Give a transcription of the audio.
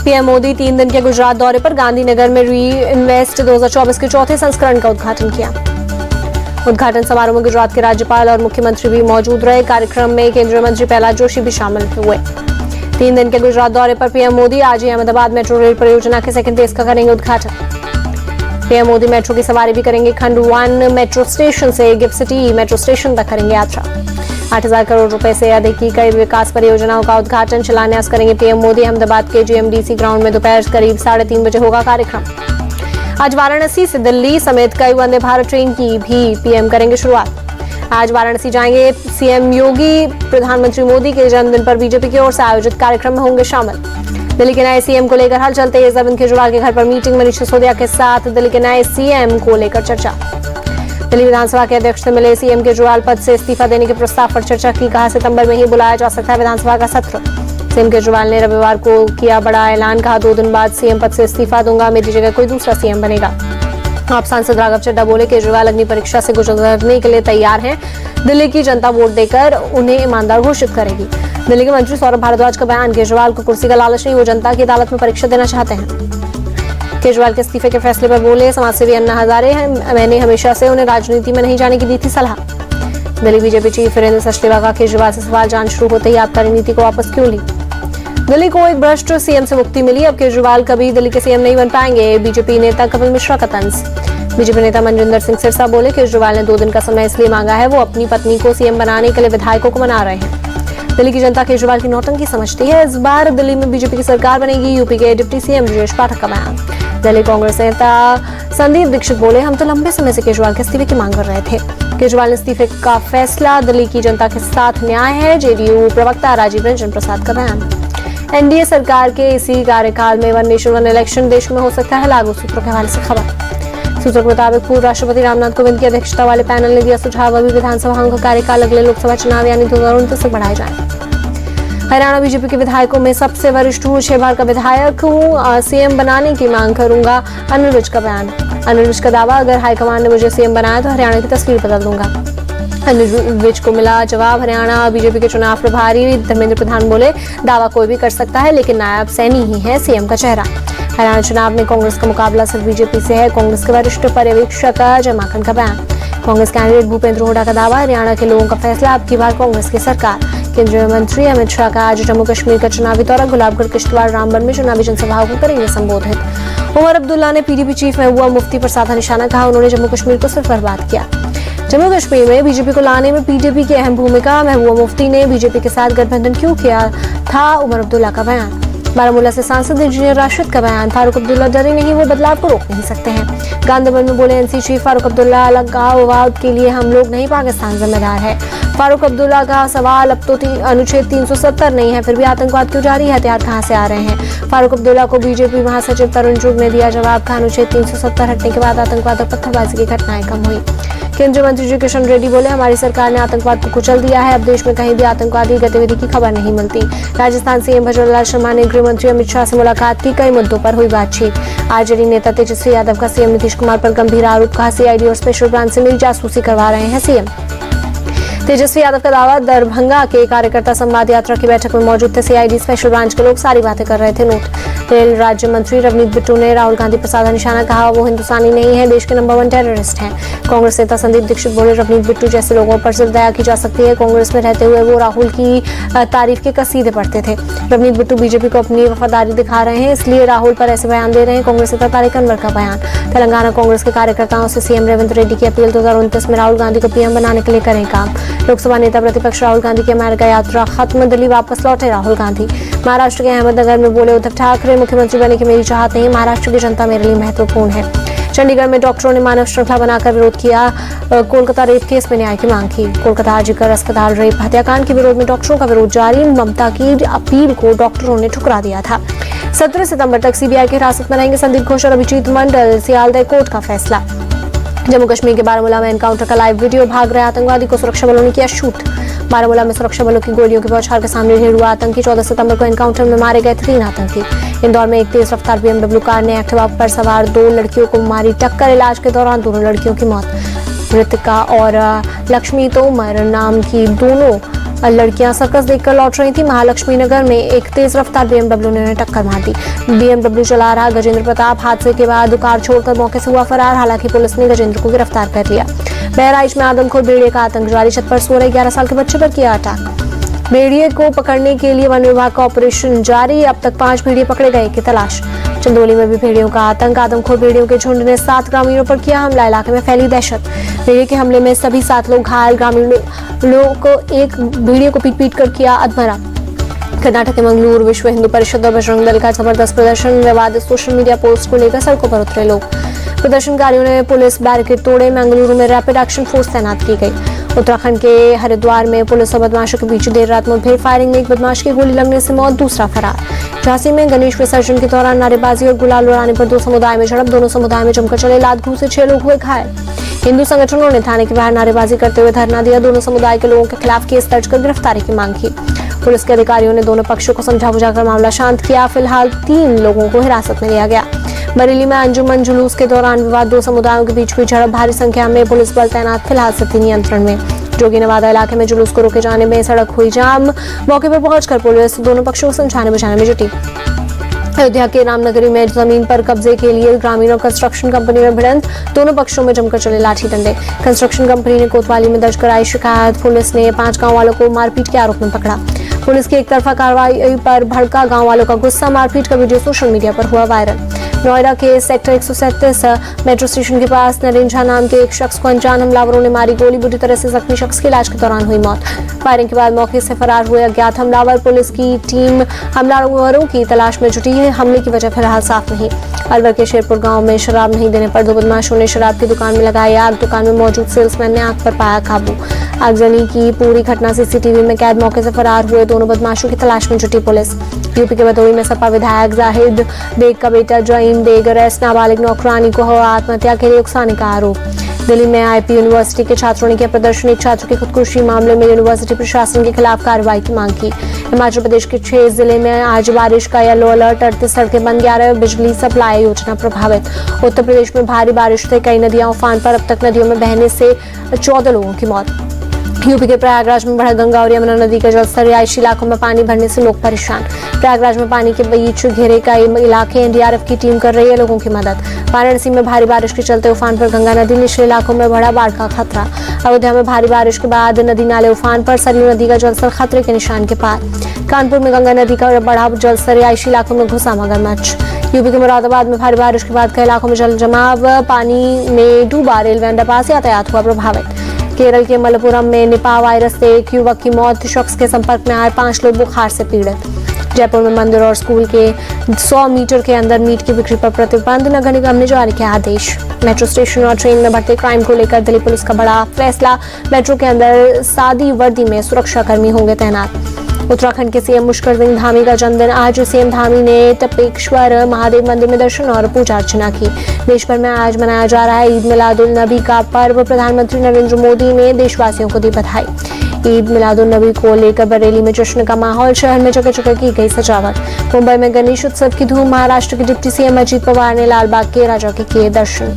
PM Modi 3 दिन के गुजरात दौरे पर गांधीनगर में री इन्वेस्ट 2024 के चौथे संस्करण का उद्घाटन किया। उद्घाटन समारोह में गुजरात के राज्यपाल और मुख्यमंत्री भी मौजूद रहे। कार्यक्रम में केंद्रीय मंत्री प्रहलाद जोशी भी शामिल हुए। 3 दिन के गुजरात दौरे पर पीएम मोदी आज ही अहमदाबाद मेट्रो रेल परियोजना के सेकंड फेज का करेंगे उद्घाटन। पीएम मोदी मेट्रो की सवारी भी करेंगे। खंड 1 मेट्रो स्टेशन से गिफ्ट सिटी मेट्रो स्टेशन तक करेंगे यात्रा। 8,000 करोड़ रुपए से अधिक की कई विकास परियोजनाओं का उद्घाटन शिलान्यास करेंगे पीएम मोदी। अहमदाबाद के जीएमडीसी ग्राउंड में दोपहर करीब 3:30 बजे होगा कार्यक्रम। आज वाराणसी से दिल्ली समेत कई वंदे भारत ट्रेन की भी पीएम करेंगे शुरुआत। आज वाराणसी जाएंगे सीएम योगी। प्रधानमंत्री मोदी के जन्मदिन पर बीजेपी की ओर से आयोजित कार्यक्रम में होंगे शामिल। दिल्ली के नए सीएम को लेकर हलचल तेज। अरविंद केजरीवाल के घर पर मीटिंग। मनीष सिसोदिया के साथ दिल्ली के नए सीएम को लेकर चर्चा। दिल्ली विधानसभा के अध्यक्ष से मिले सीएम केजरीवाल। पद से इस्तीफा देने के प्रस्ताव पर चर्चा की। कहा सितंबर में ही बुलाया जा सकता है विधानसभा का सत्र। सीएम केजरीवाल ने रविवार को किया बड़ा ऐलान। कहा 2 दिन बाद सीएम पद से इस्तीफा दूंगा, मेरी जगह कोई दूसरा सीएम बनेगा। आप सांसद राघव चड्ढा बोले केजरीवाल अग्नि परीक्षा से गुजरने के लिए तैयार हैं। दिल्ली की जनता वोट देकर उन्हें ईमानदार घोषित करेगी। दिल्ली के मंत्री सौरभ भारद्वाज का बयान। केजरीवाल को कुर्सी का लालच नहीं, वो जनता की अदालत में परीक्षा देना चाहते हैं। केजरीवाल के इस्तीफे के फैसले पर बोले समाजसेवी अन्ना हजारे हैं, मैंने हमेशा से उन्हें राजनीति में नहीं जाने की दी थी सलाह। दिल्ली बीजेपी चीफ वीरेंद्र सचदेवा का केजरीवाल से सवाल। जांच शुरू होते ही आबकारी नीति को वापस क्यों ली। दिल्ली को एक भ्रष्ट सीएम से मुक्ति मिली। अब केजरीवाल कभी दिल्ली के सीएम नहीं बन पाएंगे। बीजेपी नेता कपिल मिश्रा का तंज। बीजेपी नेता मनजिंदर सिंह सिरसा बोले केजरीवाल ने 2 दिन का समय इसलिए मांगा है, वो अपनी पत्नी को सीएम बनाने के लिए विधायकों को मना रहे हैं। दिल्ली की जनता केजरीवाल की नौटंकी समझती है। इस बार दिल्ली में बीजेपी की सरकार बनेगी। यूपी के डिप्टी सीएम ब्रजेश पाठक का बयान। दिल्ली कांग्रेस नेता संदीप दीक्षित बोले हम तो लंबे समय से केजरीवाल के इस्तीफे की मांग कर रहे थे। केजरीवाल ने इस्तीफे का फैसला दिल्ली की जनता के साथ न्याय है। जेडीयू प्रवक्ता राजीव रंजन प्रसाद का बयान। एनडीए सरकार के इसी कार्यकाल में 1 नेशन 1 इलेक्शन देश में हो सकता है लागू। सूत्रों के हवाले से खबर। सूत्रों के मुताबिक पूर्व राष्ट्रपति रामनाथ कोविंद की अध्यक्षता वाले पैनल ने दिया सुझाव अभी विधानसभाओं का कार्यकाल अगले लोकसभा चुनाव यानी 2029 तक बढ़ाए जाए। हरियाणा बीजेपी के विधायकों में सबसे वरिष्ठ हूँ, 6 बार का विधायक हूँ, सीएम बनाने की मांग करूंगा। अनिल विज का बयान। अनिल विज का दावा अगर हाईकमान ने मुझे सीएम बनाया तो हरियाणा की तस्वीर बदल दूंगा। अनिल विज को मिला जवाब। हरियाणा बीजेपी के चुनाव प्रभारी धर्मेंद्र प्रधान बोले दावा कोई भी कर सकता है लेकिन नायब सैनी ही है सीएम का चेहरा। हरियाणा चुनाव में कांग्रेस का मुकाबला सिर्फ बीजेपी से है। कांग्रेस के वरिष्ठ पर्यवेक्षक अजय माकन का बयान। कांग्रेस कैंडिडेट भूपेंद्र हुड्डा का दावा हरियाणा के लोगों का फैसला, अब की बार कांग्रेस की सरकार। केंद्रीय मंत्री अमित शाह का आज जम्मू कश्मीर का चुनावी दौरा। गुलाबगढ़, किश्तवाड़, रामबन में चुनावी जनसभाओं को करेंगे संबोधित। उमर अब्दुल्ला ने पीडीपी चीफ महबूबा मुफ्ती पर साधा निशाना। कहा उन्होंने जम्मू कश्मीर को सिर्फ बर्बाद किया। जम्मू कश्मीर में बीजेपी को लाने में पीडीपी की अहम भूमिका। महबूबा मुफ्ती ने बीजेपी के साथ गठबंधन क्यों किया था, उमर अब्दुल्ला का बयान। बारामूला से सांसद इंजीनियर राशिद का बयान। फारूक अब्दुल्ला डरे नहीं, वो बदलाव को रोक नहीं सकते हैं। गांधीनगर में बोले एनसी चीफ फारूक अब्दुल्ला, अलगाववाद के लिए हम लोग नहीं पाकिस्तान जिम्मेदार है। फारूक अब्दुल्ला का सवाल, अब तो अनुच्छेद 370 नहीं है, फिर भी आतंकवाद क्यों जारी है, हथियार कहां से आ रहे हैं। फारूक अब्दुल्ला को बीजेपी महासचिव तरुण चुग ने दिया जवाब। का अनुच्छेद 370 हटने के बाद आतंकवाद और पत्थरबाजी की घटनाएं कम हुई। केंद्रीय मंत्री जी किशन रेड्डी बोले हमारी सरकार ने आतंकवाद को कुचल दिया है, अब देश में कहीं भी आतंकवादी गतिविधि की खबर नहीं मिलती। राजस्थान सीएम भजनलाल शर्मा ने गृह मंत्री अमित शाह से मुलाकात की। कई मुद्दों पर हुई बातचीत। आरजेडी नेता तेजस्वी यादव का सीएम नीतीश कुमार पर गंभीर आरोप। कहा सीआईडी और स्पेशल ब्रांच से मिली जासूसी करवा रहे हैं सीएम। तेजस्वी यादव का दावा, दरभंगा के कार्यकर्ता संवाद यात्रा की बैठक में मौजूद थे सीआईडी स्पेशल ब्रांच के लोग, सारी बातें कर रहे थे नोट। रेल राज्य मंत्री रवनीत बिट्टू ने राहुल गांधी पर साधा निशाना। कहा वो हिंदुस्तानी नहीं है, देश के नंबर 1 टेररिस्ट हैं। कांग्रेस नेता संदीप दीक्षित बोले रवनीत बिट्टू जैसे लोगों पर सिर्फ दया की जा सकती है। कांग्रेस में रहते हुए वो राहुल की तारीफ के कसीदे पढ़ते थे। रवनीत बिट्टू बीजेपी को अपनी वफादारी दिखा रहे हैं, इसलिए राहुल पर ऐसे बयान दे रहे हैं। कांग्रेस नेता तारिक अनवर का बयान। तेलंगाना कांग्रेस के कार्यकर्ताओं से सीएम रेवंत रेड्डी की अपील, 2029 में राहुल गांधी को पीएम बनाने के लिए करें काम। लोकसभा नेता प्रतिपक्ष राहुल गांधी की अमेरिका यात्रा खत्म, दिल्ली वापस लौटे राहुल गांधी। महाराष्ट्र के अहमदनगर में बोले उद्धव ठाकरे, मुख्यमंत्री बनने की मेरी चाहत नहीं, महाराष्ट्र की जनता मेरे लिए महत्वपूर्ण है। चंडीगढ़ में डॉक्टरों ने मानव श्रृंखला बनाकर विरोध किया। कोलकाता रेप केस में न्याय की मांग की। कोलकाता आरजीकर अस्पताल रेप हत्याकांड के विरोध में डॉक्टरों का विरोध जारी। ममता की अपील को डॉक्टरों ने ठुकरा दिया था। 17 सितंबर तक सीबीआई की हिरासत में रहेंगे संदीप घोष और अभिजीत मंडल, सियालदह कोर्ट का फैसला। जम्मू कश्मीर के बारामूला में एनकाउंटर का लाइव वीडियो, भाग रहे आतंकवादी को सुरक्षा बलों ने किया शूट। बारामूला में सुरक्षा बलों की गोलियों की बौछार के सामने ढेर हुआ आतंकी। 14 सितंबर को एनकाउंटर में मारे गए 3 आतंकी। इंदौर में एक तेज रफ्तार बीएमडब्ल्यू कार ने एक्टिवा पर सवार 2 लड़कियों को मारी टक्कर। इलाज के दौरान दोनों लड़कियों की मौत। मृतका और लक्ष्मी तोमर नाम की दोनों और लड़कियां सर्कस देखकर लौट रही थी। महालक्ष्मी नगर में एक तेज रफ्तार BMW ने उन्हें टक्कर मार दी। BMW चला रहा गजेंद्र प्रताप हादसे के बाद कार छोड़कर मौके से हुआ फरार। हालांकि पुलिस ने गजेंद्र को गिरफ्तार कर लिया। बहराइच में आदमखोर भेड़िए का आतंक जारी, छत पर सो रहे 11 साल के बच्चे पर किया अटैक। भेड़िए को पकड़ने के लिए वन विभाग का ऑपरेशन जारी, अब तक 5 भेड़िए पकड़े गए की तलाश। चंदौली में भी भेड़ियों का आतंक, आदमखोर भेड़ियों के झुंड ने 7 ग्रामीणों पर किया हमला, इलाके में फैली दहशत। भेड़िए के हमले में सभी 7 लोग घायल, ग्रामीणों को एक भेड़िए को पीट कर किया अधमरा। कर्नाटक के मंगलूरू विश्व हिंदू परिषद और बजरंग दल का जबरदस्त प्रदर्शन, विवादित सोशल मीडिया पोस्ट को लेकर सड़कों पर उतरे लोग। प्रदर्शनकारियों ने पुलिस बैरिकेड तोड़े, मंगलुरु में रैपिड एक्शन फोर्स तैनात की गई। उत्तराखंड के हरिद्वार में पुलिस और बदमाशों के बीच देर रात मुठभेड़, फायरिंग में एक बदमाश की गोली लगने से मौत, दूसरा फरार। झांसी में गणेश विसर्जन के दौरान नारेबाजी और गुलाल उड़ाने पर 2 समुदाय में झड़प, दोनों समुदाय में जमकर चले लात-घूंस से 6 लोग हुए घायल। हिंदू संगठनों ने थाने के बाहर नारेबाजी करते हुए धरना दिया, दोनों समुदाय के लोगों के खिलाफ केस दर्ज कर गिरफ्तारी की मांग की। पुलिस के अधिकारियों ने दोनों पक्षों को समझा बुझाकर मामला शांत किया। फिलहाल 3 लोगों को हिरासत में लिया गया। बरेली में अंजुमन जुलूस के दौरान विवाद, 2 समुदायों के बीच हुई झड़प, भारी संख्या में पुलिस बल तैनात, फिलहाल स्थिति नियंत्रण में। जोगी नवादा इलाके में जुलूस को रोके जाने में सड़क हुई जाम, मौके पर पहुंचकर पुलिस दोनों पक्षों को समझाने बुझाने में जुटी। अयोध्या के रामनगरी में जमीन पर कब्जे के लिए ग्रामीणों कंस्ट्रक्शन कंपनी में भिड़ंत, दोनों पक्षों में जमकर चले लाठी डंडे। कंस्ट्रक्शन कंपनी ने कोतवाली में दर्ज कराई शिकायत, पुलिस ने 5 गांव वालों को मारपीट के आरोप में पकड़ा। पुलिस की एक तरफा कार्रवाई पर भड़का गांव वालों का गुस्सा, मारपीट का वीडियो सोशल मीडिया पर हुआ वायरल। नोएडा के सेक्टर 137 मेट्रो स्टेशन के पास नरेंद्र झा नाम के एक शख्स को अनजान हमलावरों ने मारी गोली, बुरी तरह से जख्मी शख्स की इलाज के दौरान हुई मौत। फायरिंग के बाद मौके से फरार हुए अज्ञात हमलावर, पुलिस की टीम हमलावरों की तलाश में जुटी है। हमले की वजह फिलहाल साफ नहीं। अलवर के शेरपुर गांव में शराब नहीं देने पर 2 बदमाशों ने शराब की दुकान में लगाई आग, दुकान में मौजूद सेल्समैन ने आग पर पाया काबू। आगजनी की पूरी घटना सीसीटीवी में कैद, मौके से फरार हुए दोनों बदमाशों की तलाश में जुटी पुलिस। यूपी के भदोही में सपा विधायक जाहिद बेग का बेटा जईन बेग अरेस्ट, नाबालिग नौकरानी को हुआ आत्महत्या के लिए उकसाने का आरोप। दिल्ली में आईपी यूनिवर्सिटी के छात्रों ने किया प्रदर्शन, एक छात्र की खुदकुशी मामले में यूनिवर्सिटी प्रशासन के खिलाफ कार्रवाई की मांग की। हिमाचल प्रदेश के 6 जिले में आज बारिश का येलो अलर्ट, 38 सड़कें बंद, 11 बिजली सप्लाई योजना प्रभावित। उत्तर प्रदेश में भारी बारिश से कई नदियां उफान पर, अब तक नदियों में बहने से 14 लोगों की मौत। यूपी के प्रयागराज में बढ़ा गंगा और यमुना नदी का जलस्तर, रिहायशी इलाकों में पानी भरने से लोग परेशान। प्रयागराज में पानी के बीच घेरे कई इलाके, एनडीआरएफ की टीम कर रही है लोगों की मदद। वाराणसी में भारी बारिश के चलते उफान पर गंगा नदी, निचले इलाकों में बढ़ा बाढ़ का खतरा। अयोध्या में भारी बारिश के बाद नदी नाले उफान पर, सरयू नदी का जलस्तर खतरे के निशान के पार। कानपुर में गंगा नदी का बढ़ा जलस्तर, रिहायशी इलाकों में घुसा मगरमच्छ। यूपी के मुरादाबाद में भारी बारिश के बाद कई इलाकों में जल जमाव, पानी में डूबा रेलवे अंडरपास, यातायात हुआ प्रभावित। केरल के मलप्पुरम में निपाह वायरस से एक युवक की मौत, शख्स के संपर्क में आए 5 लोग बुखार से पीड़ित। जयपुर में मंदिर और स्कूल के 100 मीटर के अंदर मीट की बिक्री पर प्रतिबंध, नगर निगम ने जारी किया आदेश। मेट्रो स्टेशन और ट्रेन में बढ़ते क्राइम को लेकर दिल्ली पुलिस का बड़ा फैसला, मेट्रो के अंदर सादी वर्दी में सुरक्षाकर्मी होंगे तैनात। उत्तराखंड के सीएम मुश्कर सिंह धामी का जन्मदिन आज, सीएम धामी ने तपेश्वर महादेव मंदिर में दर्शन और पूजा अर्चना की। देश भर में आज मनाया जा रहा है ईद मिलादुल नबी का पर्व, प्रधानमंत्री नरेंद्र मोदी ने देशवासियों को दी बधाई। ईद मिलादुल नबी को लेकर बरेली में जश्न का माहौल, शहर में जगह जगह की गई सजावट। मुंबई में गणेश उत्सव की धूम, महाराष्ट्र के डिप्टी सीएम अजीत पवार ने लाल बाग के राजा के किए दर्शन।